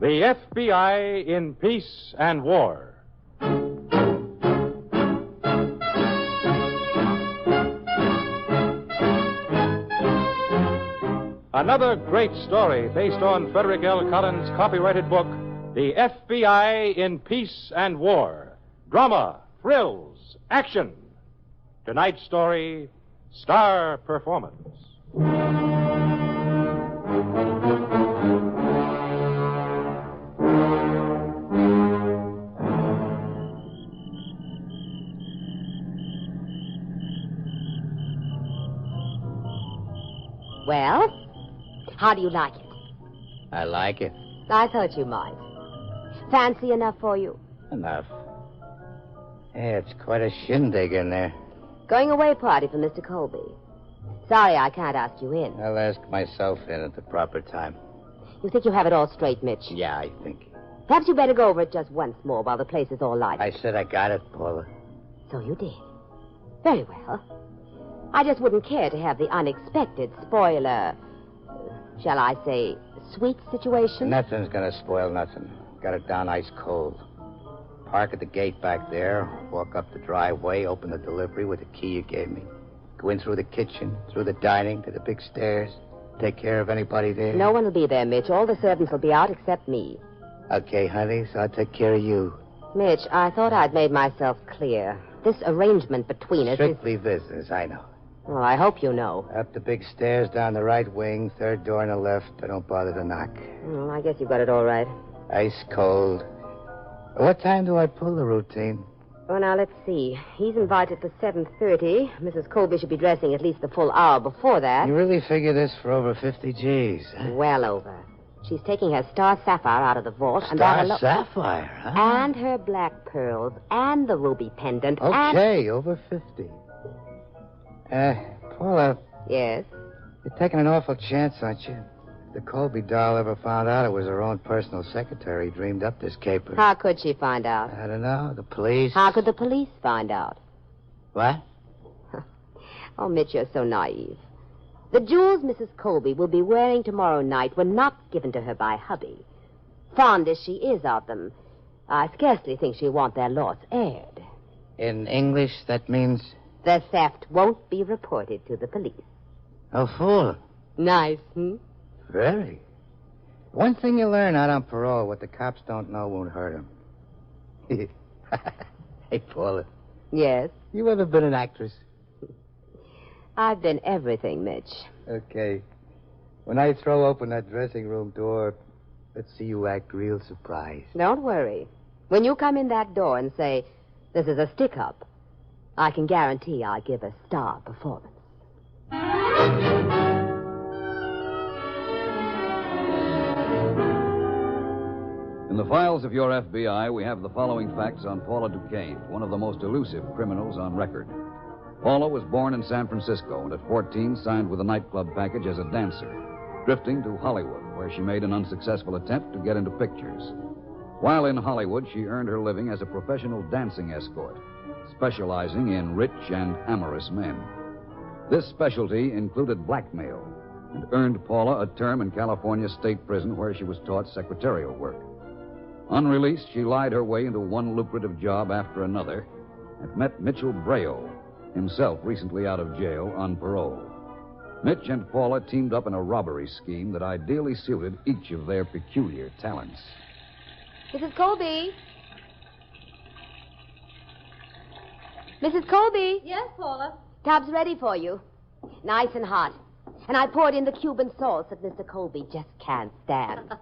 The FBI in Peace and War. Another great story based on Frederick L. Collins' copyrighted book, The FBI in Peace and War. Drama, thrills, action. Tonight's story, star performance. Well, how do you like it? I like it. I thought you might. Fancy enough for you? Enough. Yeah, it's quite a shindig in there. Going away party for Mr. Colby. Sorry I can't ask you in. I'll ask myself in at the proper time. You think you have it all straight, Mitch? Yeah, I think. Perhaps you better go over it just once more while the place is all lighted. I said I got it, Paula. So you did. Very well. I just wouldn't care to have the unexpected spoiler, shall I say, sweet situation. Nothing's gonna spoil nothing. Got it down ice cold. Park at the gate back there, walk up the driveway, open the delivery with the key you gave me. Go in through the kitchen, through the dining, to the big stairs. Take care of anybody there. No one will be there, Mitch. All the servants will be out except me. Okay, honey, so I'll take care of you. Mitch, I thought I'd made myself clear. This arrangement between us Strictly business, I know. Oh, I hope you know. Up the big stairs, down the right wing, third door on the left. I don't bother to knock. Well, I guess you've got it all right. Ice cold. What time do I pull the routine? Well, now, let's see. He's invited for 7:30. Mrs. Colby should be dressing at least a full hour before that. You really figure this for over 50 G's, huh? Well over. She's taking her star sapphire out of the vault. Star sapphire, huh? And her black pearls, and the ruby pendant, Okay, over 50. Paula. Yes? You're taking an awful chance, aren't you? If the Colby doll ever found out it was her own personal secretary dreamed up this caper. How could she find out? I don't know. The police? How could the police find out? What? Oh, Mitch, you're so naive. The jewels Mrs. Colby will be wearing tomorrow night were not given to her by hubby. Fond as she is of them, I scarcely think she'll want their loss aired. In English, that means? The theft won't be reported to the police. Oh, fool. Nice, Very. One thing you learn out on parole, what the cops don't know won't hurt them. Hey, Paula. Yes? You ever been an actress? I've been everything, Mitch. Okay. When I throw open that dressing room door, let's see you act real surprised. Don't worry. When you come in that door and say, this is a stick-up, I can guarantee I'll give a star performance. In the files of your FBI, we have the following facts on Paula Duquesne, one of the most elusive criminals on record. Paula was born in San Francisco and at 14 signed with a nightclub package as a dancer, drifting to Hollywood, where she made an unsuccessful attempt to get into pictures. While in Hollywood, she earned her living as a professional dancing escort, specializing in rich and amorous men. This specialty included blackmail and earned Paula a term in California State Prison where she was taught secretarial work. Unreleased, she lied her way into one lucrative job after another and met Mitchell Braille, himself recently out of jail on parole. Mitch and Paula teamed up in a robbery scheme that ideally suited each of their peculiar talents. Mrs. Colby? Mrs. Colby? Yes, Paula? Tub's ready for you. Nice and hot. And I poured in the Cuban sauce that Mr. Colby just can't stand.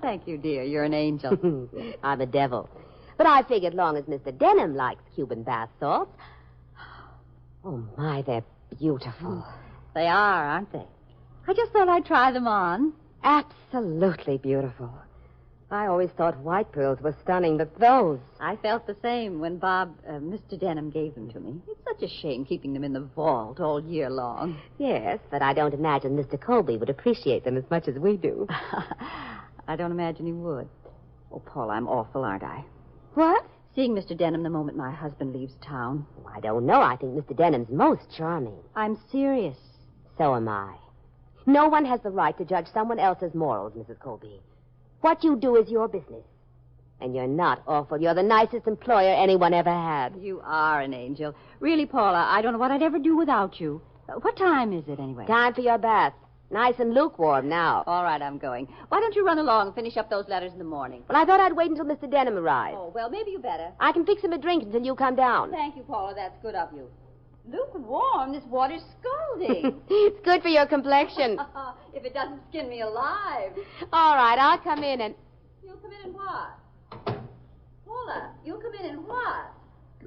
Thank you, dear. You're an angel. I'm a devil. But I figured long as Mr. Denham likes Cuban bath salts. Oh, my, they're beautiful. They are, aren't they? I just thought I'd try them on. Absolutely beautiful. I always thought white pearls were stunning, but those... I felt the same when Mr. Denham gave them to me. It's such a shame keeping them in the vault all year long. Yes, but I don't imagine Mr. Colby would appreciate them as much as we do. I don't imagine he would. Oh, Paul, I'm awful, aren't I? What? Seeing Mr. Denham the moment my husband leaves town. Oh, I don't know. I think Mr. Denham's most charming. I'm serious. So am I. No one has the right to judge someone else's morals, Mrs. Colby. What you do is your business. And you're not awful. You're the nicest employer anyone ever had. You are an angel. Really, Paula, I don't know what I'd ever do without you. What time is it, anyway? Time for your bath. Nice and lukewarm now. All right, I'm going. Why don't you run along and finish up those letters in the morning? Well, I thought I'd wait until Mr. Denham arrives. Oh, well, maybe you better. I can fix him a drink until you come down. Thank you, Paula. That's good of you. Lukewarm? This water's scalding. It's good for your complexion. If it doesn't skin me alive. All right, I'll come in and... You'll come in and what? Paula, you'll come in and what?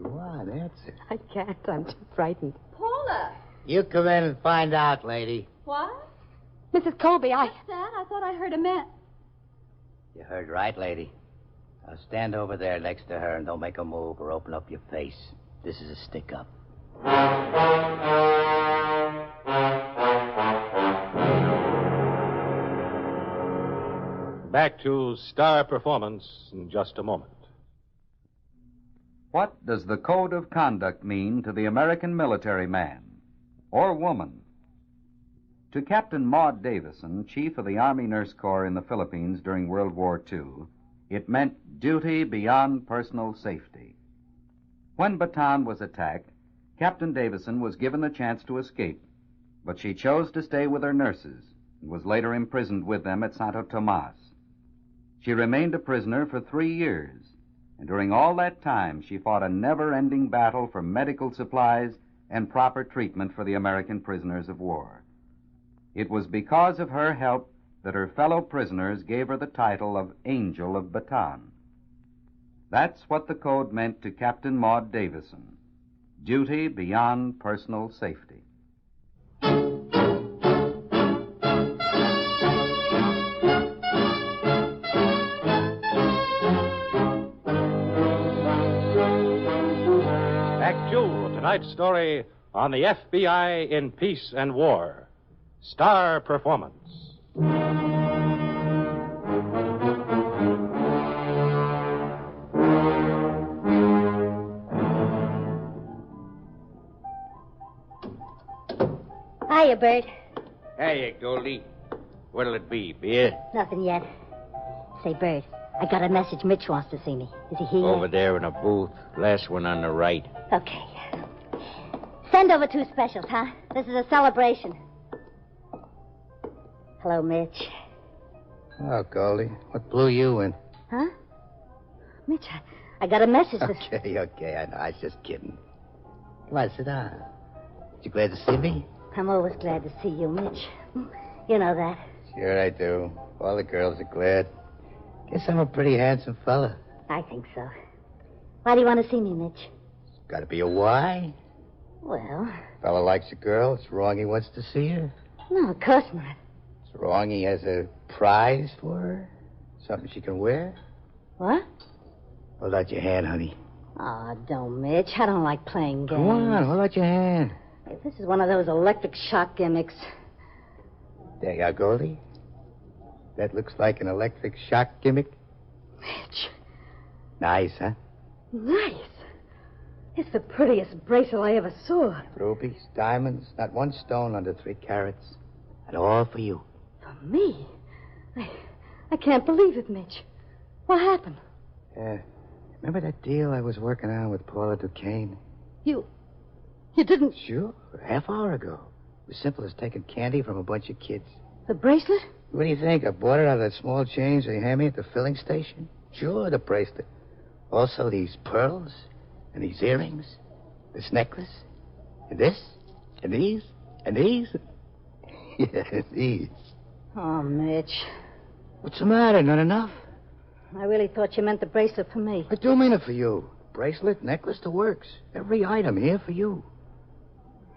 Go on, answer. I can't. I'm too frightened. Paula! You come in and find out, lady. What? Mrs. Colby, What's that? I thought I heard a man. You heard right, lady. Now stand over there next to her and don't make a move or open up your face. This is a stick-up. Back to star performance in just a moment. What does the code of conduct mean to the American military man or woman? To Captain Maud Davison, chief of the Army Nurse Corps in the Philippines during World War II, it meant duty beyond personal safety. When Bataan was attacked, Captain Davison was given the chance to escape, but she chose to stay with her nurses and was later imprisoned with them at Santo Tomas. She remained a prisoner for 3 years, and during all that time she fought a never-ending battle for medical supplies and proper treatment for the American prisoners of war. It was because of her help that her fellow prisoners gave her the title of Angel of Bataan. That's what the code meant to Captain Maud Davison. Duty beyond personal safety. Act 2 of tonight's story on the FBI in Peace and War. Star performance. Hiya, Bert. Hey, Goldie. What'll it be, beer? Nothing yet. Say, Bert, I got a message. Mitch wants to see me. Is he here? Over there in a booth. Last one on the right. Okay. Send over 2 specials, huh? This is a celebration. Hello, Mitch. Oh, Goldie, what blew you in? Huh? Mitch, I got a message. Okay, I know. I was just kidding. Come on, sit down. You glad to see me? I'm always glad to see you, Mitch. You know that. Sure I do. All the girls are glad. Guess I'm a pretty handsome fella. I think so. Why do you want to see me, Mitch? Got to be a why. Well... Fella likes a girl. It's wrong he wants to see her. No, of course not. It's wrong he has a prize for her. Something she can wear. What? Hold out your hand, honey. Oh, don't, Mitch. I don't like playing games. Go on, hold out your hand. Hey, this is one of those electric shock gimmicks. There you are, Goldie. That looks like an electric shock gimmick. Mitch. Nice, huh? Nice. It's the prettiest bracelet I ever saw. Rubies, diamonds, not one stone under 3 carats. And all for you. For me? I can't believe it, Mitch. What happened? Remember that deal I was working on with Paula Duquesne? You didn't... Sure, a half hour ago. It was simple as taking candy from a bunch of kids. The bracelet? What do you think? I bought it out of that small change they hand me at the filling station? Sure, the bracelet. Also these pearls, and these earrings, this necklace, and this, and these, and these. Yeah, these. Oh, Mitch. What's the matter? Not enough? I really thought you meant the bracelet for me. I do mean it for you. Bracelet, necklace, the works. Every item here for you.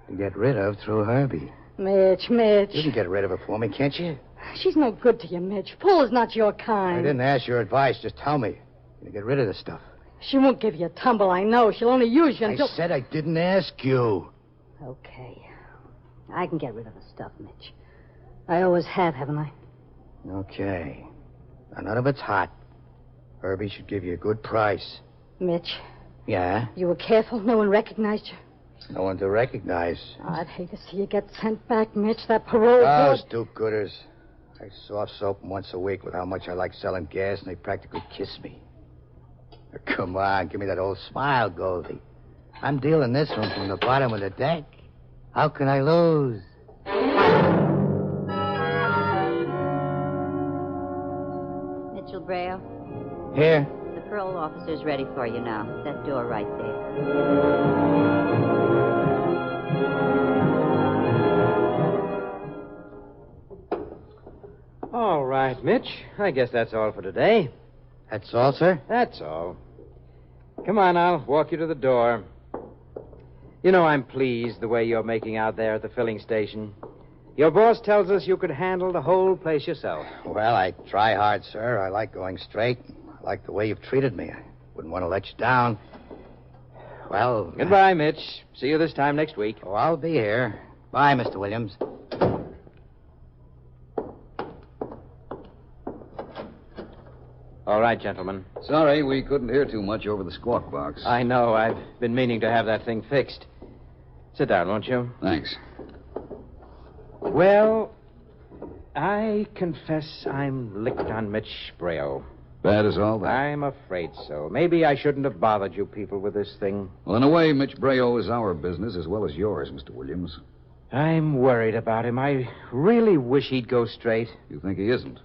To get rid of through Herbie. Mitch. You can get rid of her for me, can't you? She's no good to you, Mitch. Paula's not your kind. I didn't ask your advice. Just tell me. You get rid of the stuff. She won't give you a tumble, I know. She'll only use you until... I said I didn't ask you. Okay. I can get rid of the stuff, Mitch. I always have, haven't I? Okay. Now, none of it's hot. Herbie should give you a good price. Mitch. Yeah? You were careful? No one recognized you? No one to recognize. Oh, I'd hate to see you get sent back, Mitch. That parole Those board... do-gooders. I soft soap them once a week with how much I like selling gas, and they practically kiss me. Come on, give me that old smile, Goldie. I'm dealing this one from the bottom of the deck. How can I lose? Mitchell Braille, Here. the parole officer's ready for you now. That door right there. All right, Mitch. I guess that's all for today. That's all, sir? That's all. Come on, I'll walk you to the door. You know, I'm pleased the way you're making out there at the filling station. Your boss tells us you could handle the whole place yourself. Well, I try hard, sir. I like going straight. I like the way you've treated me. I wouldn't want to let you down. Well... Goodbye, Mitch. See you this time next week. Oh, I'll be here. Bye, Mr. Williams. All right, gentlemen. Sorry, we couldn't hear too much over the squawk box. I know. I've been meaning to have that thing fixed. Sit down, won't you? Thanks. Well, I confess I'm licked on Mitch Braille. Bad as all that? I'm afraid so. Maybe I shouldn't have bothered you people with this thing. Well, in a way, Mitch Brayo is our business as well as yours, Mr. Williams. I'm worried about him. I really wish he'd go straight. You think he isn't?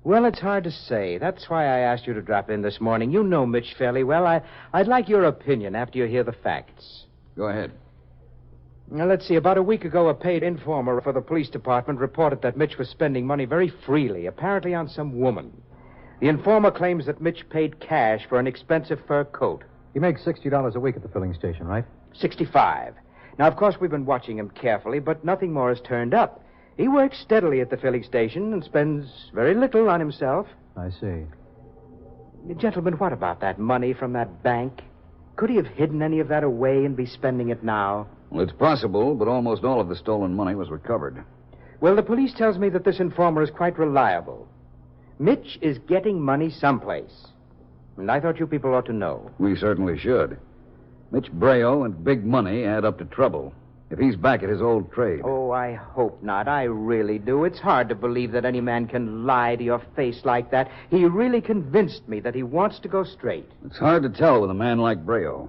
Well, it's hard to say. That's why I asked you to drop in this morning. You know Mitch fairly well. I'd like your opinion after you hear the facts. Go ahead. Now, let's see. About a week ago, a paid informer for the police department reported that Mitch was spending money very freely, apparently on some woman. The informer claims that Mitch paid cash for an expensive fur coat. He makes $60 a week at the filling station, right? 65. Now, of course, we've been watching him carefully, but nothing more has turned up. He works steadily at the filling station and spends very little on himself. I see. Gentlemen, what about that money from that bank? Could he have hidden any of that away and be spending it now? Well, it's possible, but almost all of the stolen money was recovered. Well, the police tells me that this informer is quite reliable. Mitch is getting money someplace. And I thought you people ought to know. We certainly should. Mitch Brayo and big money add up to trouble. If he's back at his old trade. Oh, I hope not. I really do. It's hard to believe that any man can lie to your face like that. He really convinced me that he wants to go straight. It's hard to tell with a man like Brayo.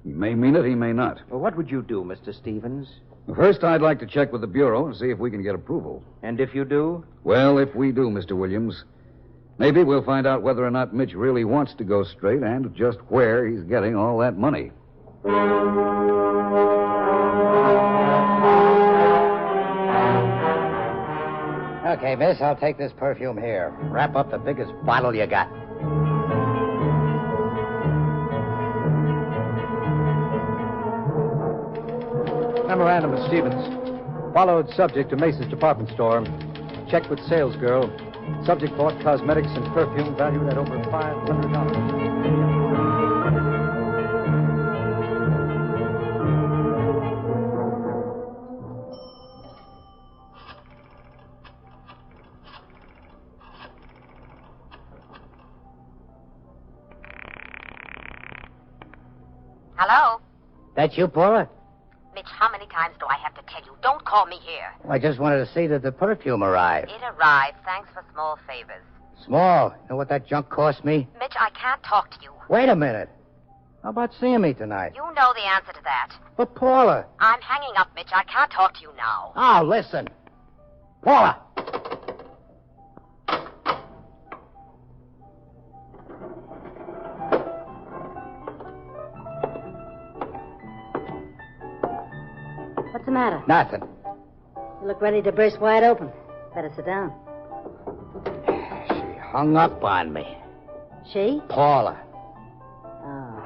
He may mean it, he may not. Well, what would you do, Mr. Stevens? First, I'd like to check with the Bureau and see if we can get approval. And if you do? Well, if we do, Mr. Williams, maybe we'll find out whether or not Mitch really wants to go straight and just where he's getting all that money. Okay, miss, I'll take this perfume here. Wrap up the biggest bottle you got. Memorandum of Stevens. Followed subject to Mace's department store. Checked with sales girl. Subject bought cosmetics and perfume valued at over $500. Hello? That you, Paula? Mitch, how many times do I have to tell you? Don't call me here. I just wanted to see that the perfume arrived. It arrived. Thanks for small favors. Small. You know what that junk cost me? Mitch, I can't talk to you. Wait a minute. How about seeing me tonight? You know the answer to that. But, Paula. I'm hanging up, Mitch. I can't talk to you now. Oh, listen. Paula! What's the matter? Nothing. You look ready to burst wide open. Better sit down. She hung up on me. She? Paula. Oh.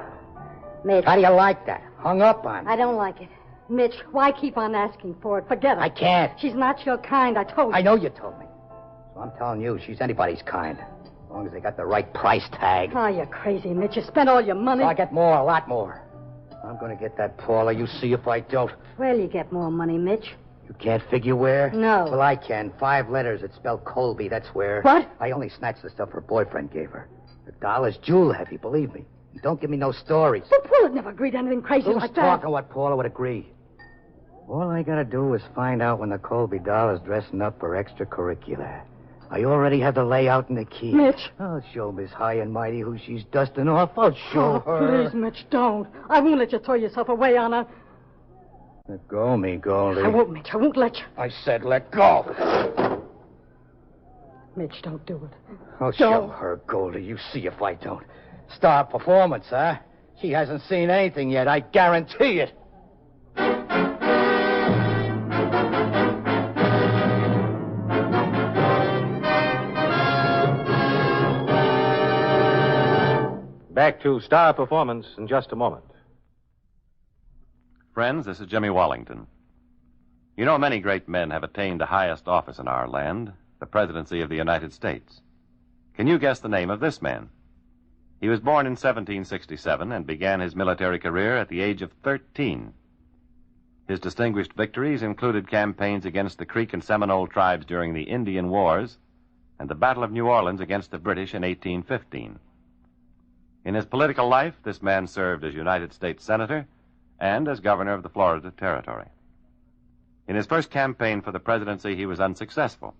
Mitch. How do you like that? Hung up on me. I don't like it. Mitch, why keep on asking for it? Forget it. I can't. She's not your kind, I told you. I know you told me. So I'm telling you, she's anybody's kind. As long as they got the right price tag. Oh, you're crazy, Mitch. You spent all your money. So I get more, a lot more. I'm going to get that Paula. You see if I don't. Where'll you get more money, Mitch? You can't figure where? No. Well, I can. 5 letters that spell Colby. That's where. What? I only snatched the stuff her boyfriend gave her. The dollar's jewel heavy, believe me. And don't give me no stories. But Paula'd never agreed to anything crazy Who's like that. talking what Paula would agree? All I got to do is find out when the Colby doll is dressing up for extracurricular. I already have the layout and the key. Mitch. I'll show Miss High and Mighty who she's dusting off. I'll show her. Please, Mitch, don't. I won't let you throw yourself away on her. Let go of me, Goldie. I won't, Mitch. I won't let you. I said let go. Mitch, don't do it. I'll show her, Goldie. You see if I don't. Star performance, huh? She hasn't seen anything yet. I guarantee it. Back to Star Performance in just a moment. Friends, this is Jimmy Wallington. You know, many great men have attained the highest office in our land, the presidency of the United States. Can you guess the name of this man? He was born in 1767 and began his military career at the age of 13. His distinguished victories included campaigns against the Creek and Seminole tribes during the Indian Wars and the Battle of New Orleans against the British in 1815. In his political life, this man served as United States Senator and as governor of the Florida Territory. In his first campaign for the presidency, he was unsuccessful.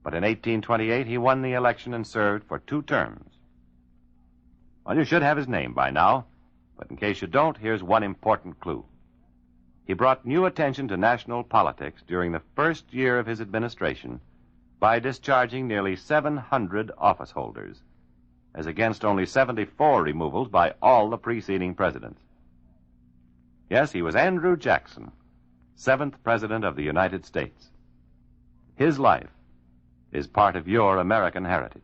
But in 1828, he won the election and served for 2 terms. Well, you should have his name by now, but in case you don't, here's one important clue. He brought new attention to national politics during the first year of his administration by discharging nearly 700 office holders, as against only 74 removals by all the preceding presidents. Yes, he was Andrew Jackson, 7th President of the United States. His life is part of your American heritage.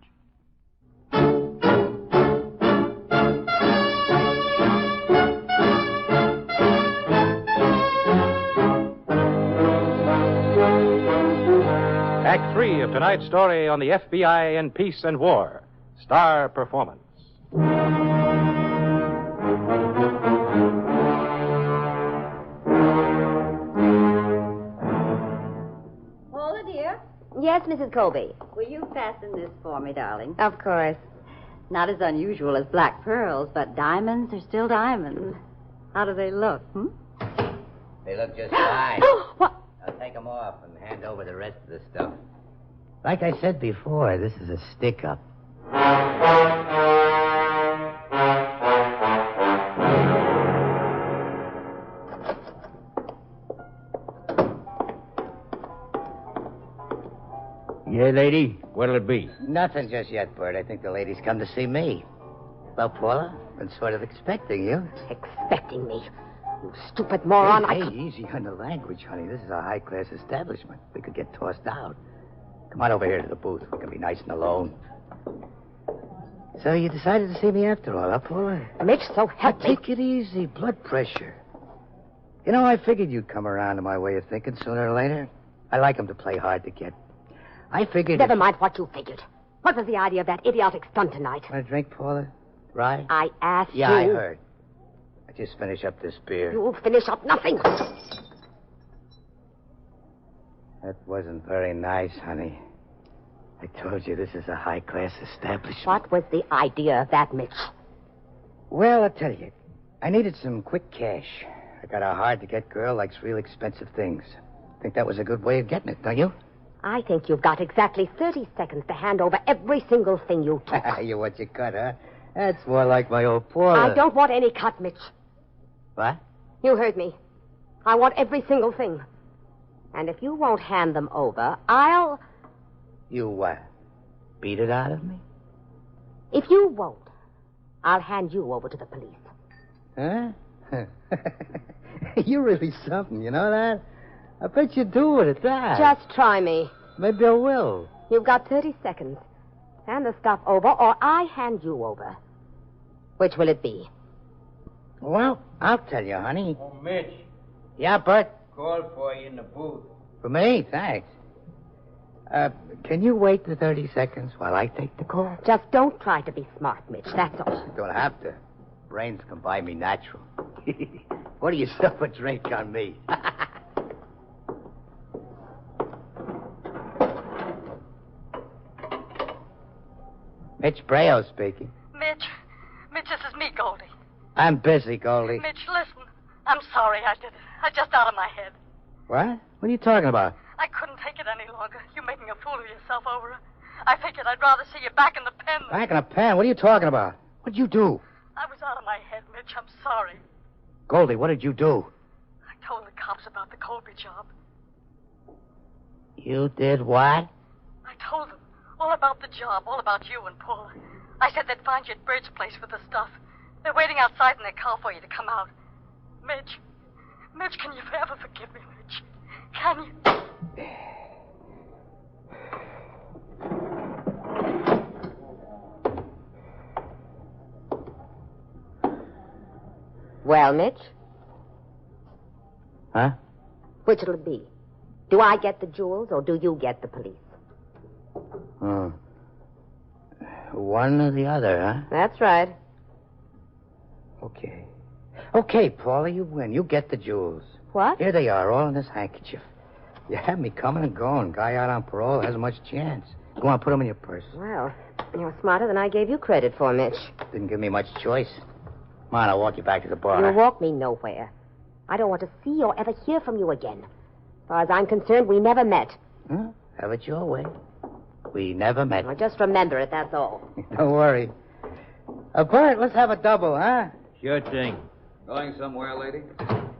Act 3 of tonight's story on the FBI in Peace and War, Star Performance. Paula, dear, Yes, Mrs. Colby. will you fasten this for me, darling? Of course. Not as unusual as black pearls, but diamonds are still diamonds. How do they look, They look just fine. What? I'll take them off and hand over the rest of the stuff. Like I said before, this is a stick-up. Yeah, lady? What'll it be? Nothing just yet, Bert. I think the lady's come to see me. Well, Paula, been sort of expecting you. Expecting me. You stupid moron. Hey, easy on the language, honey. This is a high-class establishment. We could get tossed out. Come on over here to the booth. We can be nice and alone. So you decided to see me after all, huh, Paula? Mitch, so help me. Take it easy. Blood pressure. You know, I figured you'd come around to my way of thinking sooner or later. I like 'em to play hard to get. I figured... Never mind what you figured. What was the idea of that idiotic stunt tonight? Want a drink, Paula? Rye? I asked Yeah, you. I heard. I just finish up this beer. You'll finish up nothing. That wasn't very nice, honey. I told you this is a high-class establishment. What was the idea of that, Mitch? Well, I'll tell you. I needed some quick cash. I got a hard-to-get girl likes real expensive things. Think that was a good way of getting it, don't you? I think you've got exactly 30 seconds to hand over every single thing you took. You want your cut, huh? That's more like my old Paula. I don't want any cut, Mitch. What? You heard me. I want every single thing. And if you won't hand them over, I'll... You what? Beat it out of me? If you won't, I'll hand you over to the police. Huh? You're really something, you know that? I bet you do it at that. Just try me. Maybe I will. You've got 30 seconds. Hand the stuff over, or I hand you over. Which will it be? Well, I'll tell you, honey. Oh, Mitch, Yeah, Bert? call for you in the booth. For me? Thanks. Can you wait the 30 seconds while I take the call? Just don't try to be smart, Mitch. That's all. Don't have to. Brains come by me natural. What do you stuff a drink on me? Mitch Brayo speaking. Mitch, this is me, Goldie. I'm busy, Goldie. Mitch, listen. I'm sorry I did it. I just out of my head. What? What are you talking about? I couldn't take it any longer. You making a fool of yourself over her. I figured I'd rather see you back in the pen than... Back in a pen? What are you talking about? What'd you do? I was out of my head, Mitch. I'm sorry. Goldie, what did you do? I told the cops about the Colby job. You did what? I told them all about the job, all about you and Paula. I said they'd find you at Bird's place with the stuff. They're waiting outside in their car for you to come out. Mitch, can you ever forgive me, Mitch? Can you? Well, Mitch? Huh? Which'll it be? Do I get the jewels or do you get the police? One or the other, huh? That's right. Okay. Okay, Paula, you win. You get the jewels. What? Here they are, all in this handkerchief. You have me coming and going. Guy out on parole hasn't much chance. Go on, put them in your purse. Well, you're smarter than I gave you credit for, Mitch. Didn't give me much choice. Come on, I'll walk you back to the bar. You'll walk me nowhere. I don't want to see or ever hear from you again. As far as I'm concerned, we never met. Huh? Have it your way. We never met. Well, just remember it, that's all. Don't worry. Bert, let's have a double, huh? Sure thing. Going somewhere, lady?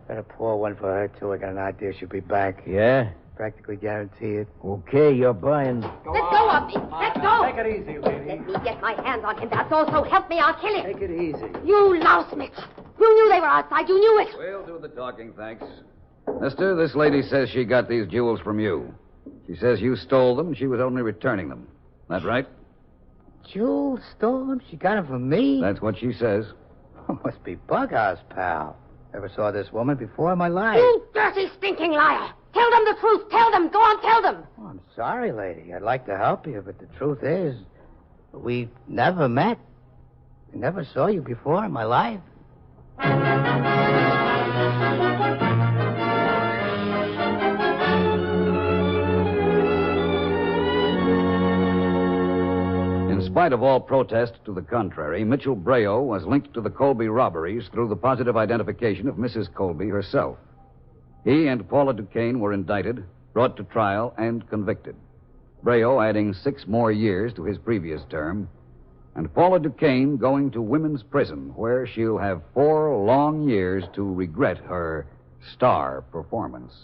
Better pour one for her, too. I got an idea she'll be back. Yeah? Practically guarantee it. Okay, you're buying. Let go of me. Let go. Take it easy, lady. Let me get my hands on him. That's all. So help me, I'll kill him. Take it easy. You louse, Mitch. You knew they were outside. You knew it. We'll do the talking, thanks. Mister, this lady says she got these jewels from you. She says you stole them and she was only returning them. That right? Jules stole them? She got them from me? That's what she says. Must be Bughouse, pal. Never saw this woman before in my life. You dirty, stinking liar. Tell them the truth. Tell them. Go on, tell them. Oh, I'm sorry, lady. I'd like to help you, but the truth is, we never met. I never saw you before in my life. In spite of all protest to the contrary, Mitchell Brayo was linked to the Colby robberies through the positive identification of Mrs. Colby herself. He and Paula Duquesne were indicted, brought to trial, and convicted. Brayo adding 6 more years to his previous term, and Paula Duquesne going to women's prison, where she'll have 4 long years to regret her star performance.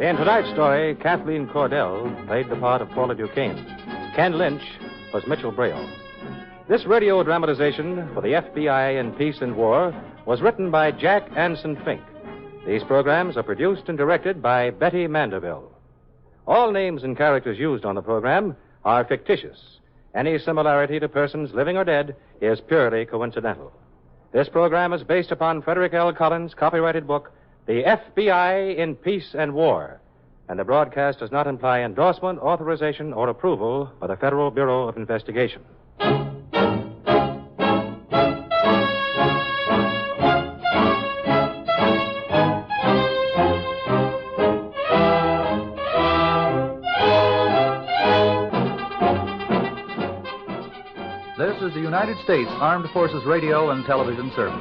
In tonight's story, Kathleen Cordell played the part of Paula Duquesne. Ken Lynch was Mitchell Brayo. This radio dramatization for the FBI in Peace and War was written by Jack Anson Fink. These programs are produced and directed by Betty Mandeville. All names and characters used on the program are fictitious. Any similarity to persons living or dead is purely coincidental. This program is based upon Frederick L. Collins' copyrighted book, The FBI in Peace and War, and the broadcast does not imply endorsement, authorization, or approval by the Federal Bureau of Investigation. This is the United States Armed Forces Radio and Television Service.